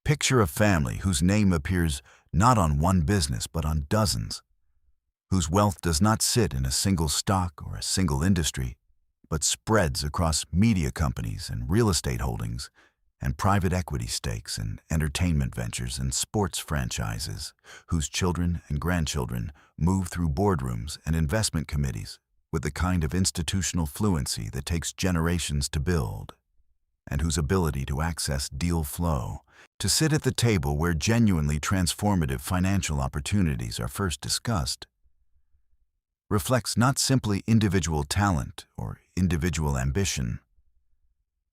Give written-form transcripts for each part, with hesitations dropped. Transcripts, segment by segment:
Picture a family whose name appears not on one business but on dozens, whose wealth does not sit in a single stock or a single industry, but spreads across media companies and real estate holdings and private equity stakes and entertainment ventures and sports franchises, whose children and grandchildren move through boardrooms and investment committees with the kind of institutional fluency that takes generations to build, and whose ability to access deal flow, to sit at the table where genuinely transformative financial opportunities are first discussed, reflects not simply individual talent or individual ambition,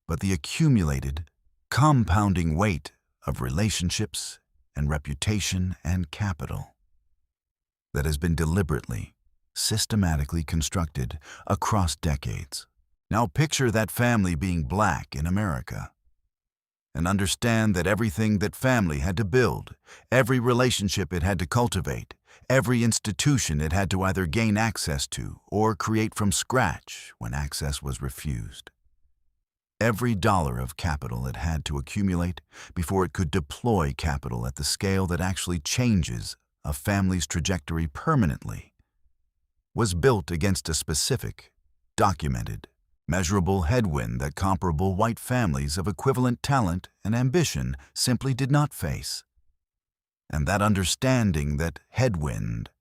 but the accumulated, compounding weight of relationships and reputation and capital that has been deliberately, systematically constructed across decades. Now picture that family being Black in America, and understand that everything that family had to build, every relationship it had to cultivate, every institution it had to either gain access to or create from scratch when access was refused. Every dollar of capital it had to accumulate before it could deploy capital at the scale that actually changes a family's trajectory permanently was built against a specific, documented, measurable headwind that comparable white families of equivalent talent and ambition simply did not face. And that understanding that headwind,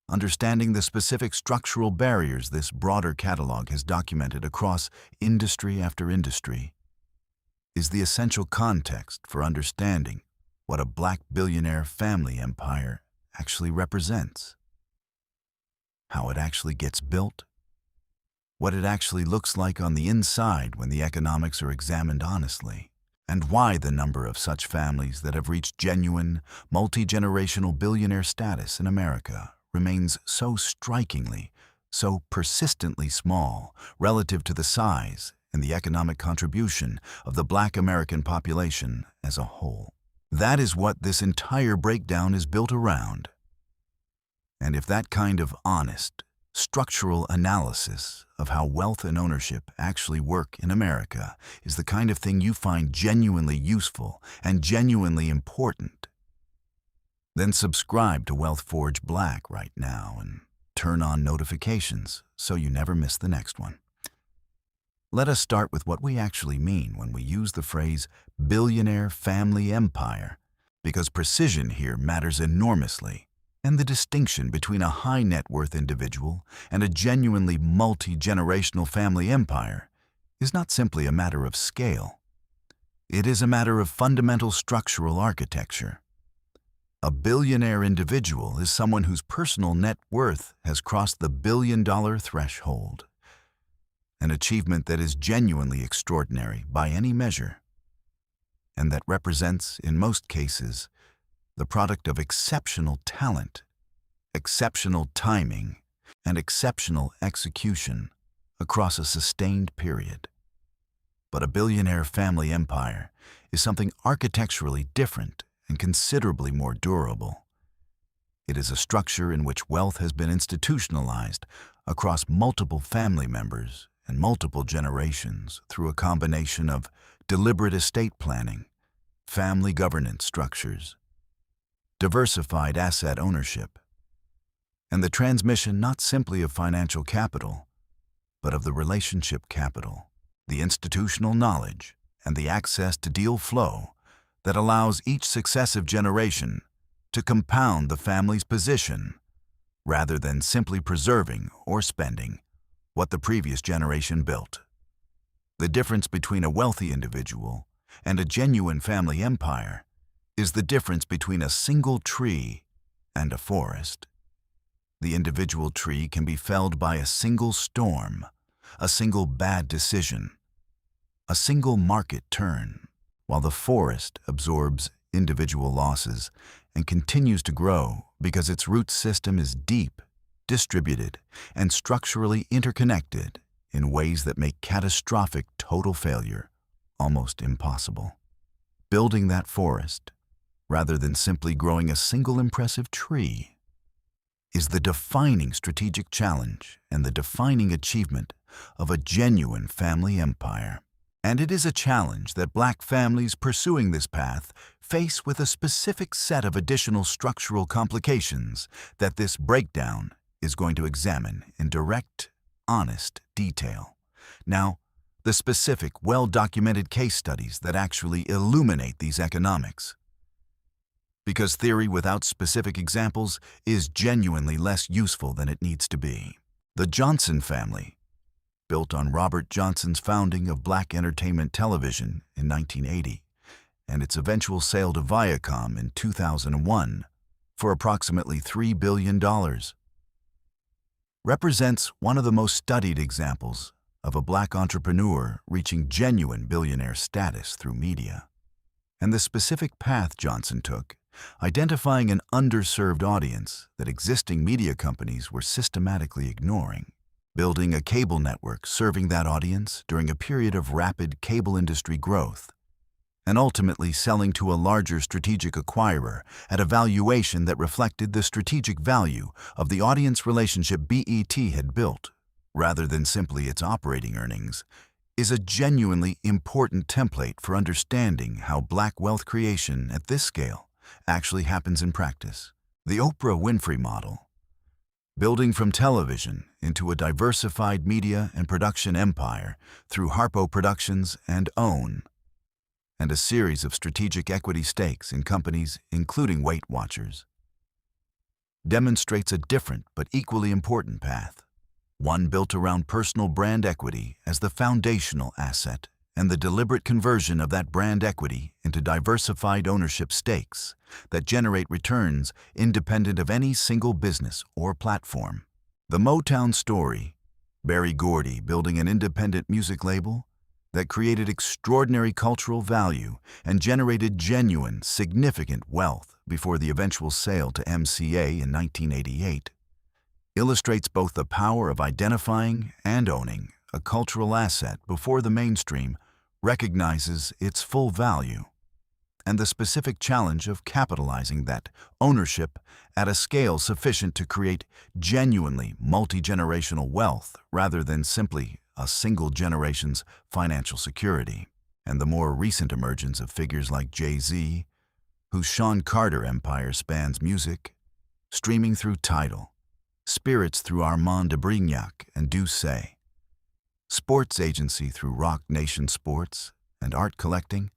understanding the specific structural barriers this broader catalog has documented across industry after industry, is the essential context for understanding what a Black billionaire family empire actually represents, how it actually gets built, what it actually looks like on the inside when the economics are examined honestly, and why the number of such families that have reached genuine, multi-generational billionaire status in America remains so strikingly, so persistently small relative to the size and the economic contribution of the Black American population as a whole. That is what this entire breakdown is built around. And if that kind of honest, structural analysis of how wealth and ownership actually work in America is the kind of thing you find genuinely useful and genuinely important, then subscribe to Wealth Forge Black right now and turn on notifications so you never miss the next one. Let us start with what we actually mean when we use the phrase billionaire family empire, because precision here matters enormously. And the distinction between a high net worth individual and a genuinely multi-generational family empire is not simply a matter of scale. It is a matter of fundamental structural architecture. A billionaire individual is someone whose personal net worth has crossed the billion-dollar threshold, an achievement that is genuinely extraordinary by any measure, and that represents, in most cases, the product of exceptional talent, exceptional timing, and exceptional execution across a sustained period. But a billionaire family empire is something architecturally different and considerably more durable. It is a structure in which wealth has been institutionalized across multiple family members and multiple generations through a combination of deliberate estate planning, family governance structures, diversified asset ownership, and the transmission not simply of financial capital, but of the relationship capital, the institutional knowledge, and the access to deal flow that allows each successive generation to compound the family's position rather than simply preserving or spending what the previous generation built. The difference between a wealthy individual and a genuine family empire is the difference between a single tree and a forest. The individual tree can be felled by a single storm, a single bad decision, a single market turn, while the forest absorbs individual losses and continues to grow because its root system is deep, distributed, and structurally interconnected in ways that make catastrophic total failure almost impossible. Building that forest, rather than simply growing a single impressive tree, is the defining strategic challenge and the defining achievement of a genuine family empire. And it is a challenge that Black families pursuing this path face with a specific set of additional structural complications that this breakdown is going to examine in direct, honest detail. Now, the specific, well-documented case studies that actually illuminate these economics. Because theory without specific examples is genuinely less useful than it needs to be. The Johnson family, built on Robert Johnson's founding of Black entertainment television in 1980 and its eventual sale to Viacom in 2001 for approximately $3 billion, represents one of the most studied examples of a Black entrepreneur reaching genuine billionaire status through media. And the specific path Johnson took, identifying an underserved audience that existing media companies were systematically ignoring, building a cable network serving that audience during a period of rapid cable industry growth, and ultimately selling to a larger strategic acquirer at a valuation that reflected the strategic value of the audience relationship BET had built, rather than simply its operating earnings, is a genuinely important template for understanding how Black wealth creation at this scale actually happens in practice. The Oprah Winfrey model, building from television into a diversified media and production empire through Harpo Productions and OWN, and a series of strategic equity stakes in companies including Weight Watchers, demonstrates a different but equally important path, one built around personal brand equity as the foundational asset and the deliberate conversion of that brand equity into diversified ownership stakes that generate returns independent of any single business or platform. The Motown story, Berry Gordy building an independent music label that created extraordinary cultural value and generated genuine, significant wealth before the eventual sale to MCA in 1988, illustrates both the power of identifying and owning a cultural asset before the mainstream recognizes its full value, and the specific challenge of capitalizing that ownership at a scale sufficient to create genuinely multi-generational wealth rather than simply a single generation's financial security. And the more recent emergence of figures like Jay-Z, whose Sean Carter empire spans music, streaming through Tidal, spirits through Armand de Brignac and Douce, sports agency through Rock Nation Sports, and art collecting,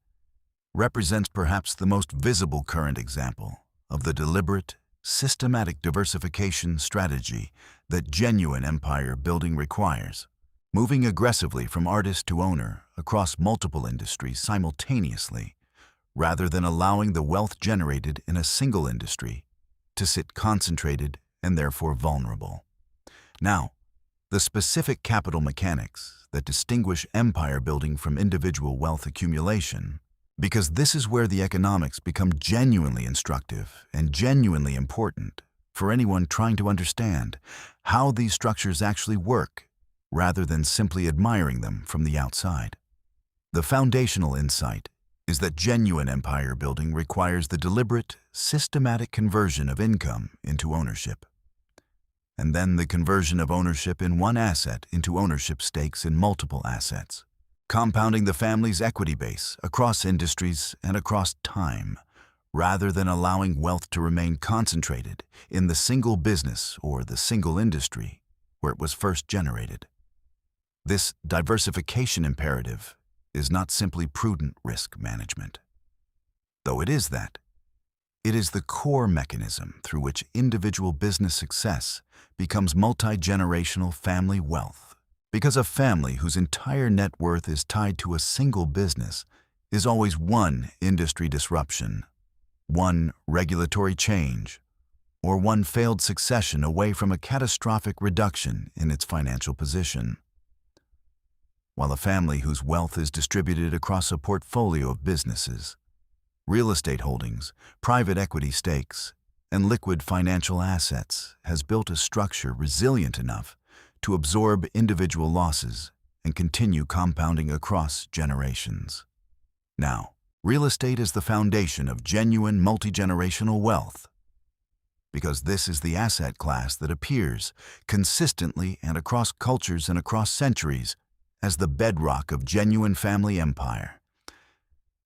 represents perhaps the most visible current example of the deliberate, systematic diversification strategy that genuine empire building requires, moving aggressively from artist to owner across multiple industries simultaneously, rather than allowing the wealth generated in a single industry to sit concentrated and therefore vulnerable. Now, the specific capital mechanics that distinguish empire building from individual wealth accumulation, because this is where the economics become genuinely instructive and genuinely important for anyone trying to understand how these structures actually work, rather than simply admiring them from the outside. The foundational insight is that genuine empire building requires the deliberate, systematic conversion of income into ownership, and then the conversion of ownership in one asset into ownership stakes in multiple assets, compounding the family's equity base across industries and across time, rather than allowing wealth to remain concentrated in the single business or the single industry where it was first generated. This diversification imperative is not simply prudent risk management, though it is that. It is the core mechanism through which individual business success becomes multi-generational family wealth, because a family whose entire net worth is tied to a single business is always one industry disruption, one regulatory change, or one failed succession away from a catastrophic reduction in its financial position. While a family whose wealth is distributed across a portfolio of businesses, real estate holdings, private equity stakes, and liquid financial assets has built a structure resilient enough to absorb individual losses and continue compounding across generations. Now, real estate is the foundation of genuine multi-generational wealth, because this is the asset class that appears consistently and across cultures and across centuries as the bedrock of genuine family empire.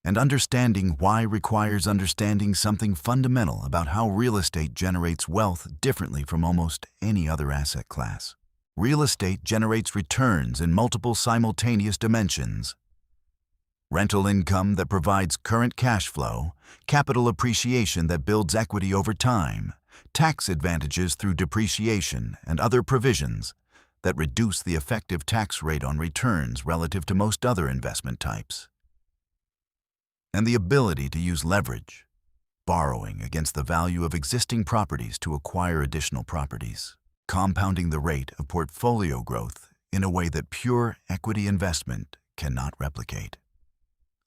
And understanding why requires understanding something fundamental about how real estate generates wealth differently from almost any other asset class. Real estate generates returns in multiple simultaneous dimensions. Rental income that provides current cash flow, capital appreciation that builds equity over time, tax advantages through depreciation and other provisions that reduce the effective tax rate on returns relative to most other investment types. And the ability to use leverage, borrowing against the value of existing properties to acquire additional properties, compounding the rate of portfolio growth in a way that pure equity investment cannot replicate.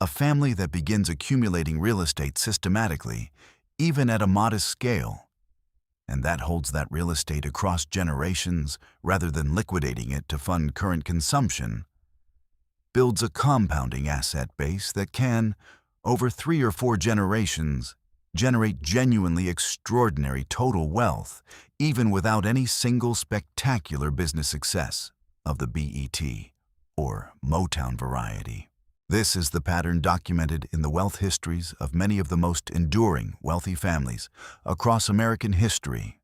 A family that begins accumulating real estate systematically, even at a modest scale, and that holds that real estate across generations rather than liquidating it to fund current consumption, builds a compounding asset base that can, over 3 or 4 generations, generate genuinely extraordinary total wealth, even without any single spectacular business success of the BET or Motown variety. This is the pattern documented in the wealth histories of many of the most enduring wealthy families across American history.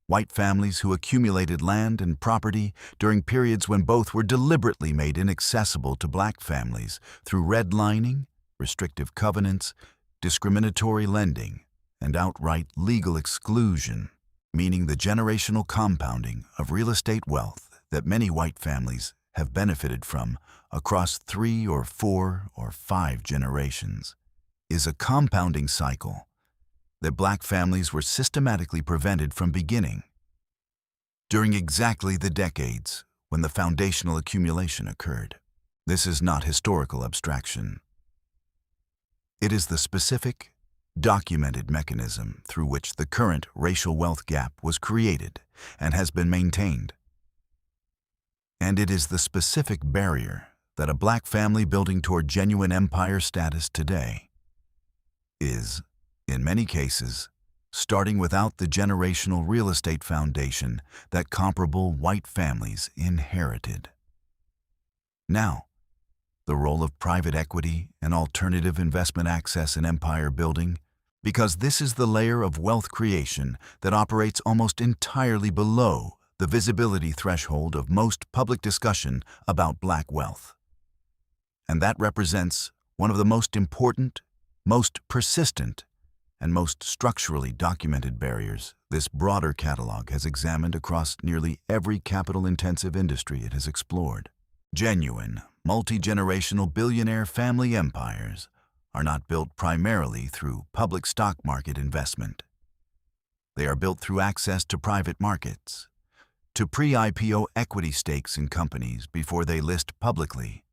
White families who accumulated land and property during periods when both were deliberately made inaccessible to black families through redlining, restrictive covenants, discriminatory lending, and outright legal exclusion, meaning the generational compounding of real estate wealth that many white families have benefited from across 3 or 4 or 5 generations, is a compounding cycle that black families were systematically prevented from beginning. During exactly the decades when the foundational accumulation occurred. This is not historical abstraction. It is the specific, documented mechanism through which the current racial wealth gap was created and has been maintained. And it is the specific barrier that a black family building toward genuine empire status today is, in many cases, starting without the generational real estate foundation that comparable white families inherited. Now, the role of private equity and alternative investment access in empire building, because this is the layer of wealth creation that operates almost entirely below the visibility threshold of most public discussion about black wealth. And that represents one of the most important, most persistent, and most structurally documented barriers this broader catalog has examined across nearly every capital-intensive industry it has explored. Genuine, multi-generational billionaire family empires are not built primarily through public stock market investment. They are built through access to private markets, to pre-IPO equity stakes in companies before they list publicly,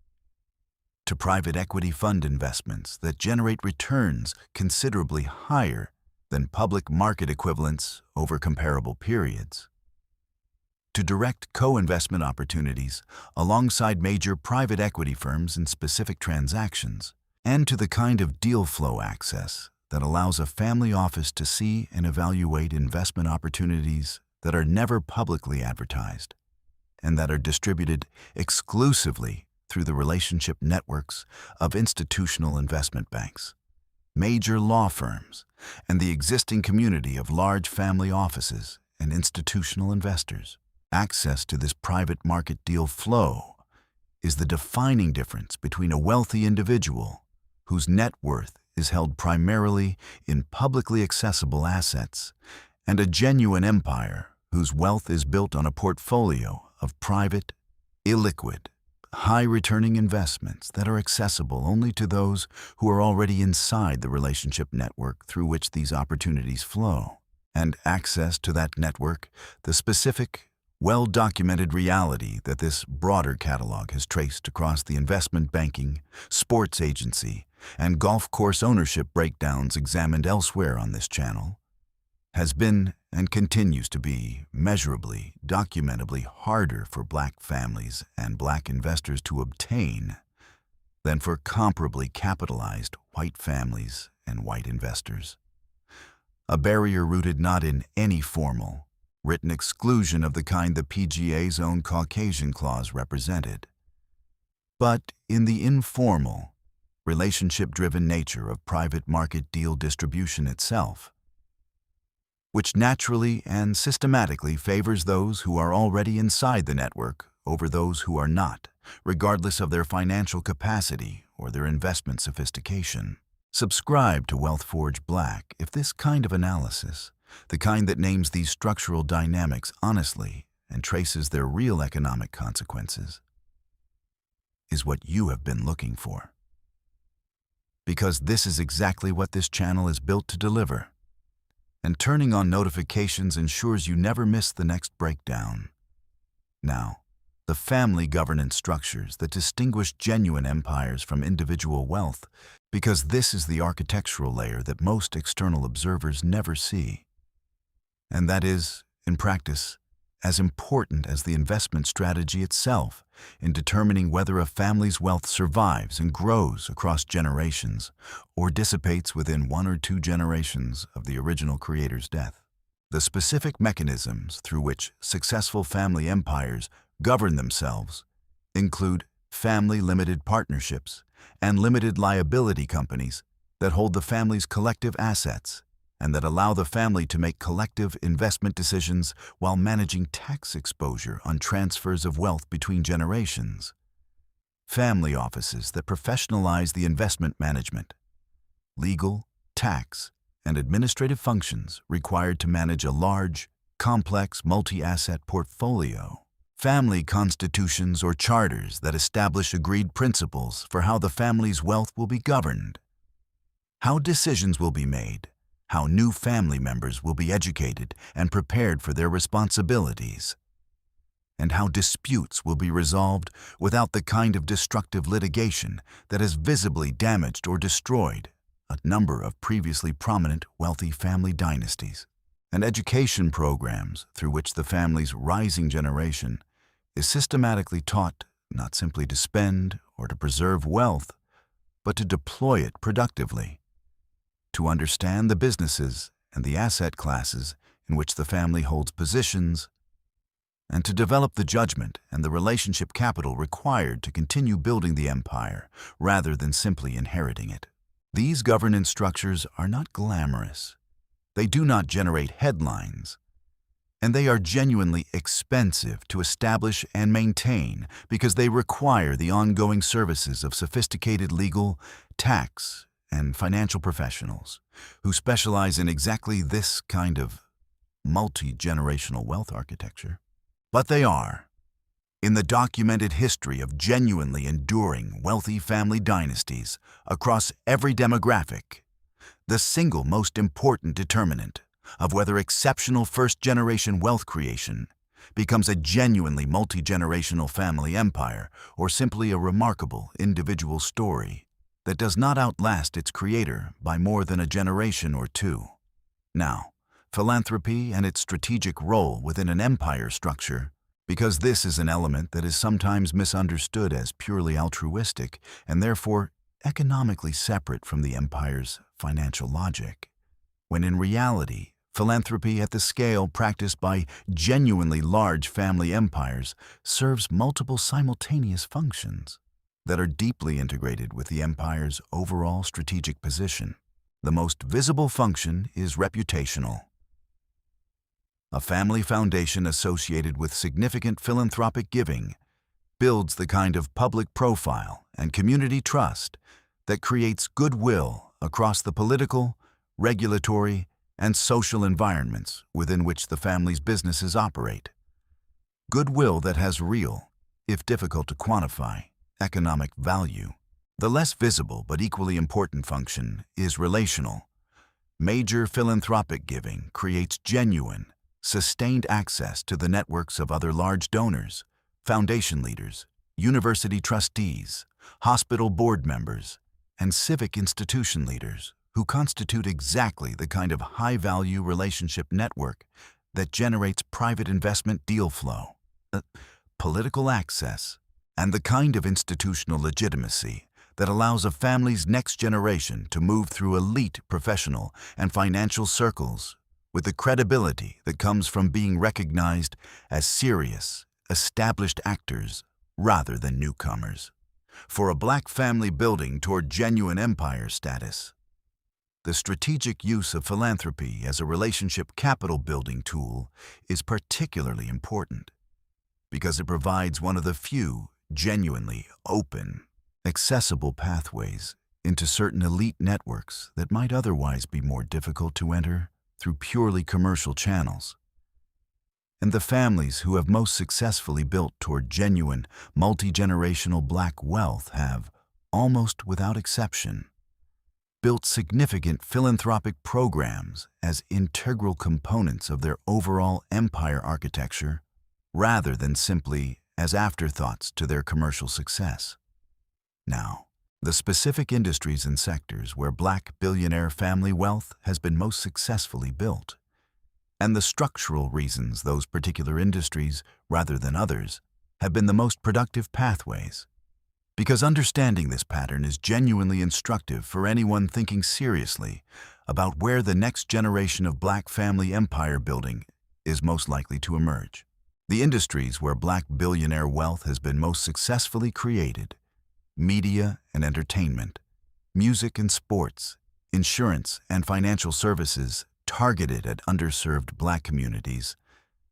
to private equity fund investments that generate returns considerably higher than public market equivalents over comparable periods, to direct co-investment opportunities alongside major private equity firms in specific transactions, and to the kind of deal flow access that allows a family office to see and evaluate investment opportunities that are never publicly advertised and that are distributed exclusively through the relationship networks of institutional investment banks, major law firms, and the existing community of large family offices and institutional investors. Access to this private market deal flow is the defining difference between a wealthy individual whose net worth is held primarily in publicly accessible assets and a genuine empire whose wealth is built on a portfolio of private, illiquid, high-returning investments that are accessible only to those who are already inside the relationship network through which these opportunities flow. And access to that network, the specific, well-documented reality that this broader catalog has traced across the investment banking, sports agency, and golf course ownership breakdowns examined elsewhere on this channel, has been and continues to be measurably, documentably harder for black families and black investors to obtain than for comparably capitalized white families and white investors. A barrier rooted not in any formal, written exclusion of the kind the PGA's own Caucasian clause represented, but in the informal, relationship-driven nature of private market deal distribution itself, which naturally and systematically favors those who are already inside the network over those who are not, regardless of their financial capacity or their investment sophistication. Subscribe to WealthForge Black if this kind of analysis, the kind that names these structural dynamics honestly and traces their real economic consequences, is what you have been looking for. Because this is exactly what this channel is built to deliver. And turning on notifications ensures you never miss the next breakdown. Now, the family governance structures that distinguish genuine empires from individual wealth, because this is the architectural layer that most external observers never see. And that is, in practice, as important as the investment strategy itself in determining whether a family's wealth survives and grows across generations or dissipates within 1 or 2 generations of the original creator's death. The specific mechanisms through which successful family empires govern themselves include family limited partnerships and limited liability companies that hold the family's collective assets and that allow the family to make collective investment decisions while managing tax exposure on transfers of wealth between generations. Family offices that professionalize the investment management, legal, tax, and administrative functions required to manage a large, complex multi-asset portfolio. Family constitutions or charters that establish agreed principles for how the family's wealth will be governed, how decisions will be made, how new family members will be educated and prepared for their responsibilities, and how disputes will be resolved without the kind of destructive litigation that has visibly damaged or destroyed a number of previously prominent wealthy family dynasties, and education programs through which the family's rising generation is systematically taught not simply to spend or to preserve wealth, but to deploy it productively, to understand the businesses and the asset classes in which the family holds positions, and to develop the judgment and the relationship capital required to continue building the empire rather than simply inheriting it. These governance structures are not glamorous. They do not generate headlines, and they are genuinely expensive to establish and maintain because they require the ongoing services of sophisticated legal, tax, and financial professionals who specialize in exactly this kind of multi-generational wealth architecture. But they are, in the documented history of genuinely enduring wealthy family dynasties across every demographic, the single most important determinant of whether exceptional first-generation wealth creation becomes a genuinely multi-generational family empire or simply a remarkable individual story that does not outlast its creator by more than a generation or 2. Now, philanthropy and its strategic role within an empire structure, because this is an element that is sometimes misunderstood as purely altruistic and therefore economically separate from the empire's financial logic, when in reality, philanthropy at the scale practiced by genuinely large family empires serves multiple simultaneous functions that are deeply integrated with the empire's overall strategic position. The most visible function is reputational. A family foundation associated with significant philanthropic giving builds the kind of public profile and community trust that creates goodwill across the political, regulatory, and social environments within which the family's businesses operate. Goodwill that has real, if difficult to quantify, economic value. The less visible but equally important function is relational. Major philanthropic giving creates genuine, sustained access to the networks of other large donors, foundation leaders, university trustees, hospital board members, and civic institution leaders who constitute exactly the kind of high-value relationship network that generates private investment deal flow, political access, and the kind of institutional legitimacy that allows a family's next generation to move through elite professional and financial circles with the credibility that comes from being recognized as serious, established actors rather than newcomers. for a black family building toward genuine empire status. The strategic use of philanthropy as a relationship capital building tool is particularly important because it provides one of the few genuinely open, accessible pathways into certain elite networks that might otherwise be more difficult to enter through purely commercial channels. And the families who have most successfully built toward genuine, multi-generational black wealth have, almost without exception, built significant philanthropic programs as integral components of their overall empire architecture, rather than simply as afterthoughts to their commercial success. Now, the specific industries and sectors where black billionaire family wealth has been most successfully built, and the structural reasons those particular industries, rather than others, have been the most productive pathways. Because understanding this pattern is genuinely instructive for anyone thinking seriously about where the next generation of black family empire building is most likely to emerge. The industries where black billionaire wealth has been most successfully created: media and entertainment, music and sports, insurance and financial services targeted at underserved black communities,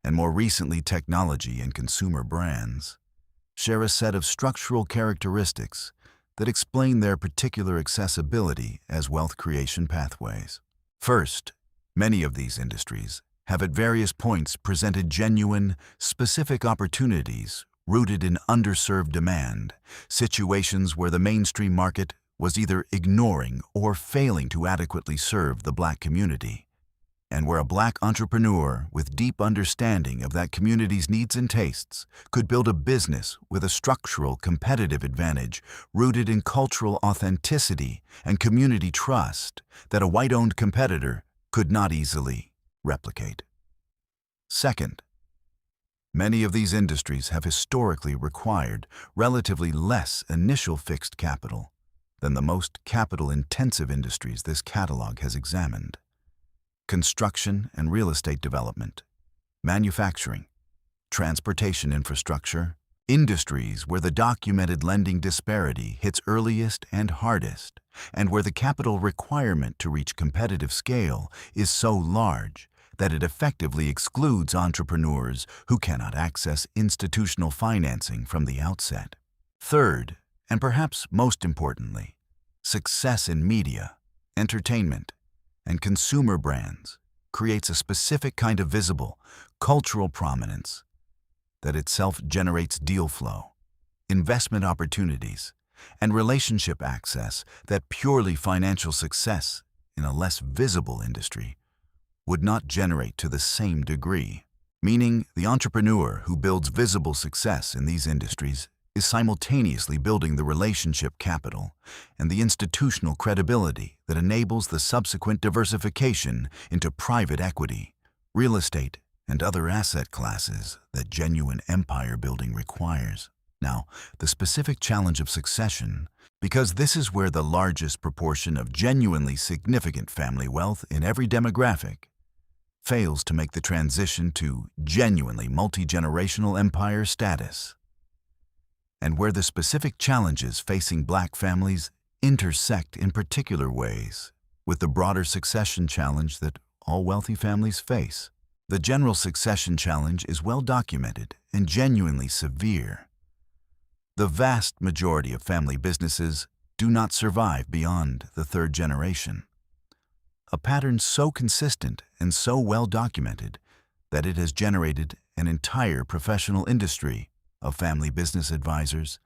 and more recently technology and consumer brands, share a set of structural characteristics that explain their particular accessibility as wealth creation pathways. First, many of these industries have at various points presented genuine, specific opportunities rooted in underserved demand, situations where the mainstream market was either ignoring or failing to adequately serve the black community, and where a black entrepreneur with deep understanding of that community's needs and tastes could build a business with a structural competitive advantage rooted in cultural authenticity and community trust that a white-owned competitor could not easily replicate. Second, many of these industries have historically required relatively less initial fixed capital than the most capital-intensive industries this catalog has examined: construction and real estate development, manufacturing, transportation infrastructure, industries where the documented lending disparity hits earliest and hardest, and where the capital requirement to reach competitive scale is so large that it effectively excludes entrepreneurs who cannot access institutional financing from the outset. Third, and perhaps most importantly, success in media, entertainment, and consumer brands creates a specific kind of visible, cultural prominence that itself generates deal flow, investment opportunities, and relationship access that purely financial success in a less visible industry would not generate to the same degree, meaning the entrepreneur who builds visible success in these industries is simultaneously building the relationship capital and the institutional credibility that enables the subsequent diversification into private equity, real estate, and other asset classes that genuine empire building requires. Now, the specific challenge of succession, because this is where the largest proportion of genuinely significant family wealth in every demographic fails to make the transition to genuinely multi-generational empire status, and where the specific challenges facing black families intersect in particular ways with the broader succession challenge that all wealthy families face. The general succession challenge is well documented and genuinely severe. The vast majority of family businesses do not survive beyond the third generation, a pattern so consistent and so well documented that it has generated an entire professional industry of family business advisors,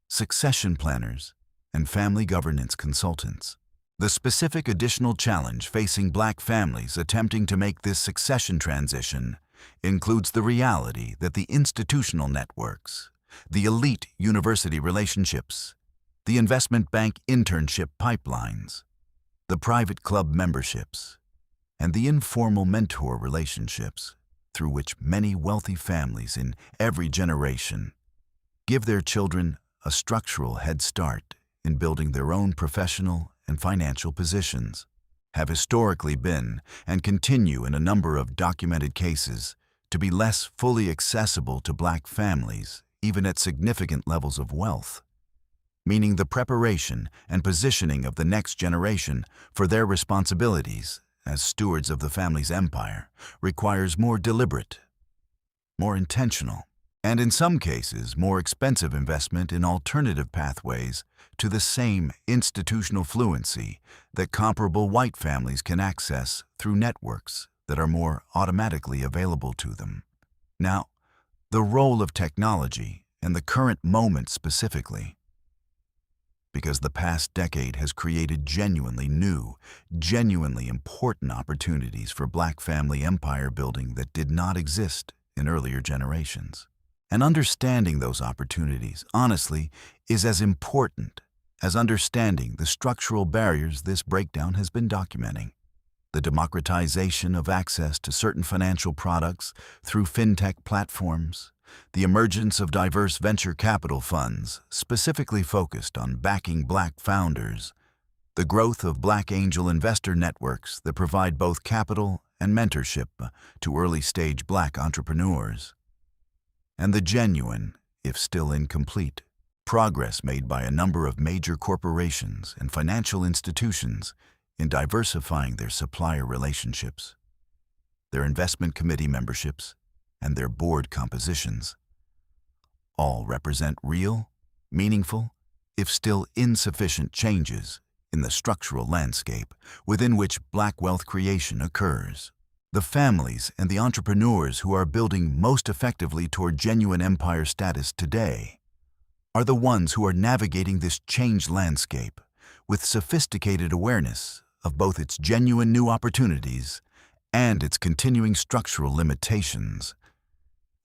succession planners, and family governance consultants. The specific additional challenge facing black families attempting to make this succession transition includes the reality that the institutional networks, the elite university relationships, the investment bank internship pipelines, the private club memberships, and the informal mentor relationships through which many wealthy families in every generation give their children a structural head start in building their own professional and financial positions, have historically been and continue in a number of documented cases to be less fully accessible to black families, even at significant levels of wealth, meaning the preparation and positioning of the next generation for their responsibilities as stewards of the family's empire requires more deliberate, more intentional, and in some cases more expensive investment in alternative pathways to the same institutional fluency that comparable white families can access through networks that are more automatically available to them. Now, the role of technology and the current moment specifically, because the past decade has created genuinely new, genuinely important opportunities for Black family empire building that did not exist in earlier generations. And understanding those opportunities, honestly, is as important as understanding the structural barriers this breakdown has been documenting. The democratization of access to certain financial products through fintech platforms, the emergence of diverse venture capital funds specifically focused on backing Black founders, the growth of Black angel investor networks that provide both capital and mentorship to early-stage Black entrepreneurs, and the genuine, if still incomplete, progress made by a number of major corporations and financial institutions in diversifying their supplier relationships, their investment committee memberships, and their board compositions, all represent real, meaningful, if still insufficient changes in the structural landscape within which Black wealth creation occurs. The families and the entrepreneurs who are building most effectively toward genuine empire status today are the ones who are navigating this changed landscape with sophisticated awareness of both its genuine new opportunities and its continuing structural limitations,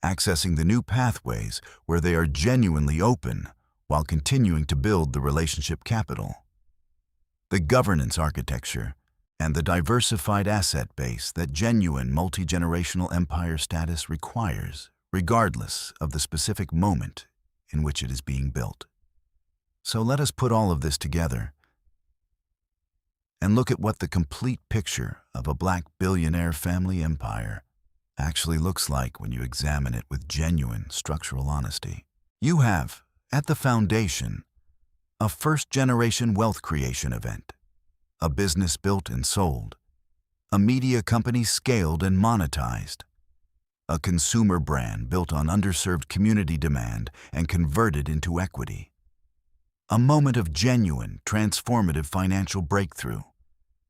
accessing the new pathways where they are genuinely open while continuing to build the relationship capital, the governance architecture, and the diversified asset base that genuine multi-generational empire status requires, regardless of the specific moment in which it is being built. So let us put all of this together and look at what the complete picture of a Black billionaire family empire actually looks like when you examine it with genuine structural honesty. You have, at the foundation, a first-generation wealth creation event, a business built and sold, a media company scaled and monetized, a consumer brand built on underserved community demand and converted into equity, a moment of genuine, transformative financial breakthrough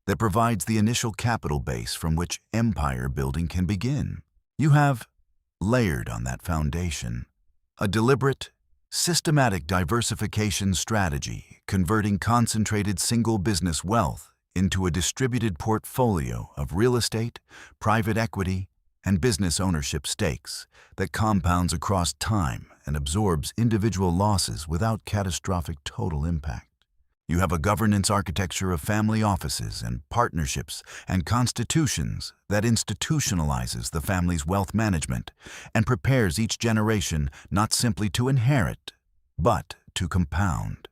that provides the initial capital base from which empire building can begin. You have, layered on that foundation, a deliberate, systematic diversification strategy converting concentrated single business wealth into a distributed portfolio of real estate, private equity, and business ownership stakes that compounds across time and absorbs individual losses without catastrophic total impact. You have a governance architecture of family offices and partnerships and constitutions that institutionalizes the family's wealth management and prepares each generation not simply to inherit, but to compound.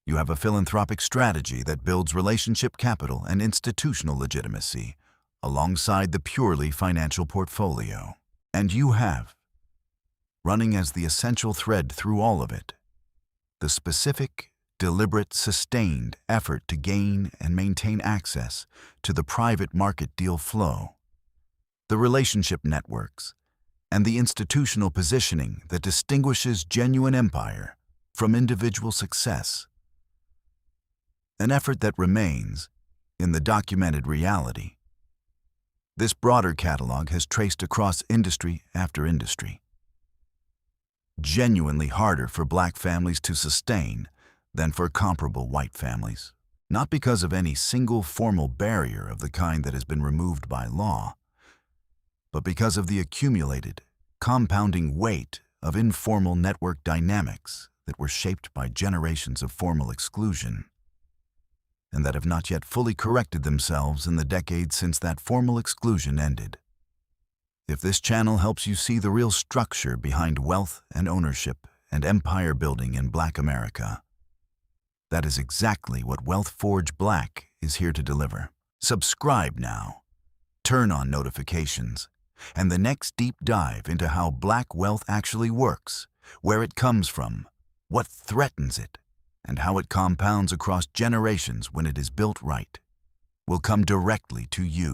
You have a philanthropic strategy that builds relationship capital and institutional legitimacy alongside the purely financial portfolio. And you have, running as the essential thread through all of it, the specific, deliberate, sustained effort to gain and maintain access to the private market deal flow, the relationship networks, and the institutional positioning that distinguishes genuine empire from individual success. An effort that remains in the documented reality. This broader catalog has traced across industry after industry. Genuinely harder for Black families to sustain than for comparable white families, not because of any single formal barrier of the kind that has been removed by law, but because of the accumulated, compounding weight of informal network dynamics that were shaped by generations of formal exclusion, and that have not yet fully corrected themselves in the decades since that formal exclusion ended. If this channel helps you see the real structure behind wealth and ownership and empire building in Black America, that is exactly what Wealth Forge Black is here to deliver. Subscribe now, turn on notifications, and the next deep dive into how Black wealth actually works, where it comes from, what threatens it, and how it compounds across generations when it is built right, will come directly to you.